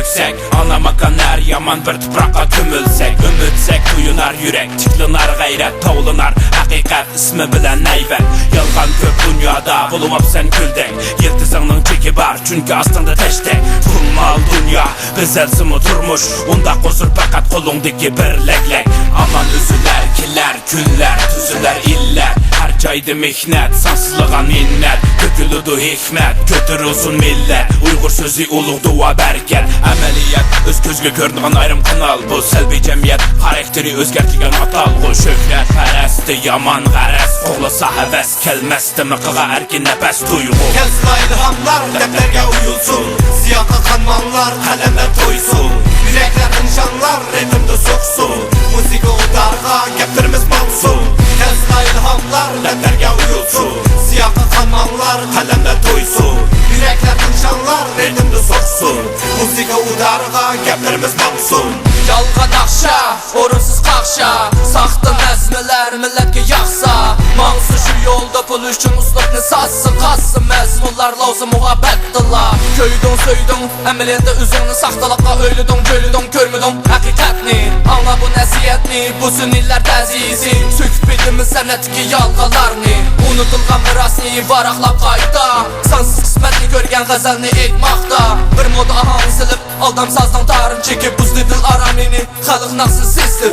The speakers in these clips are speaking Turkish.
döksek, anlamakan her yaman bir tuprağa tümülsek. Ümitsek uyunar yürek, çıklınar gayret, tavlınar hakikat ismi bilen neyvet. Yalgan köp dünyada bulup sen küldek, yıldızının çeki var çünkü aslında teştek. Kurmal dünya güzelsimi turmuş, onda kusur fakat kolundaki bir leklek. Aman üzüler kiler, günler tüzüler iller. Her caydı mihnet, sansızlığa minnet. Dökülüdü hikmet, kötür uzun millet. Uygur sözü ulug dua berker. Ameliyat, öz közgü görünüğün ayrım kanal bu. Selvi cemiyet, karakteri özgertligen atalgı. Şöhret peresti, yaman gares. Oğlasa heves, kelmesti mıkığa erkin nefes duygu. Kelsla ilhamlar, defterge uyulsun. Siyaka kanmanlar, kalemler toysun. Yürekler nişanlar, ritimde soksun. Musika udarga, geptirimiz mansun. Kelsla ilhamlar, defterge uyulsun. Siyaka kanmanlar, kalemler toysun. Yürekler nişanlar, ritimde soksun. Musika udarga, geptirimiz mansun. Yalgan akşa, orunsuz kakşa. Saxta məzmələr milletke yaxsa. Mansı şu yolda pul üçün uslubni satsın, qassın. Məzmunlar lazım muhabbetdilla. Köydün söydün, əməliyyətdə üzünü saxtalıqqa öylüdün, gölüdün, körmüdün həqiqətni. Anla bu nəsiyyətni, bu süniller təzizi. Söküp bildiğimiz sənətki yalqalarni. Unutulğan mirasni varaqlap qayda. Sansız qismətni görgən qəzəlni etmaqda. Bir moda ahanı silib, aldam sazdan tarım çekip buzlu dil aramini, xalıq naqsız sesdir.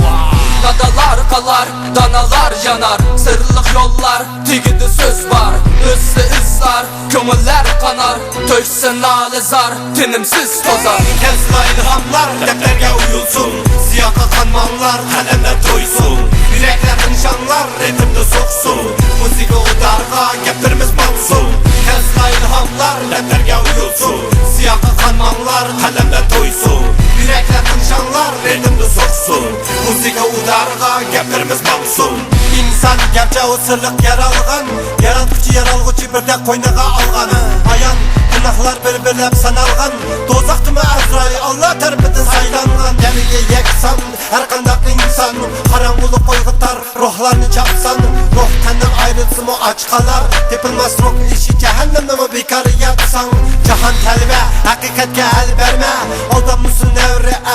Nadalar qalar, danalar yanar. Sırlıq yollar, tigidi söz var. Özlü izlar, kömürlər qanar. Töksün alizar, tinimsiz tozar. Kelsla ilhamlar, defterge uyulsun. Siyaka kanmanlar, kalemler toysun. Yürekler nişanlar, ritimde soksun. Musika udarga, geptirimiz mansun. Kelsla ilhamlar, defterge uyulsun. Siyaka kanmanlar, kalemler toysun. Yürekler nişanlar, ritimde soksun. Musika udarga, geptirimiz mansun. İnsan gerçe o sırlık yer alğan. Yaratqıcı yer alğıcı bir de koynağa alğan. Ayan günahlar bir-birlep sanalğan. Dozaqtı mı Azrail Allah tarafından saylanğan. Demiye yeksan her kandak insan. Karangulu koygutar ruhlarını çapsan. Ruh tenden ayrılsın o aç kalar. Tepilmez ruh işi cehennemde mi bekarı yatsan. Cahan telve hakikatke el verme. Aldanmışsın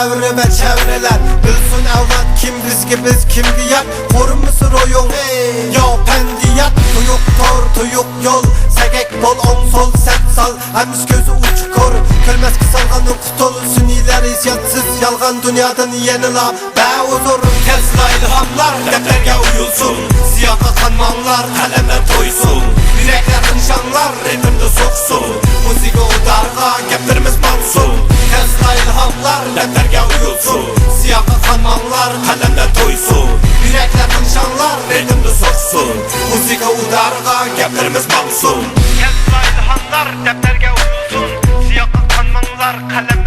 evrime çevreler. Bilsin evlat kim biz ki biz kim giyak. Korunmuşsun oyun yo pendiyat. Tuyuk tor tuyuk yol. Segek bol on sol set sal. Hemiz gözü uç kor. Kölmez ki salganın kutolu. Süniler isyatsız yalgan dünyadan yenila. Be huzur Kelsla ilhamlar, defterge uyulsun. Siyaka kanmanlar, kalemler toysun. Yürekler nişanlar, ritimde soksun. Musika udarga, geptirimiz mansun. Kelsla ilhamlar, defterge uyulsun. Siyaka kanmanlar, kalemler toysun. Yürekler nişanlar, ritimde soksun. Musika udarga, geptirimiz mansun. Kelsla ilhamlar, defterge uyulsun. Siyaka kanmanlar, kalem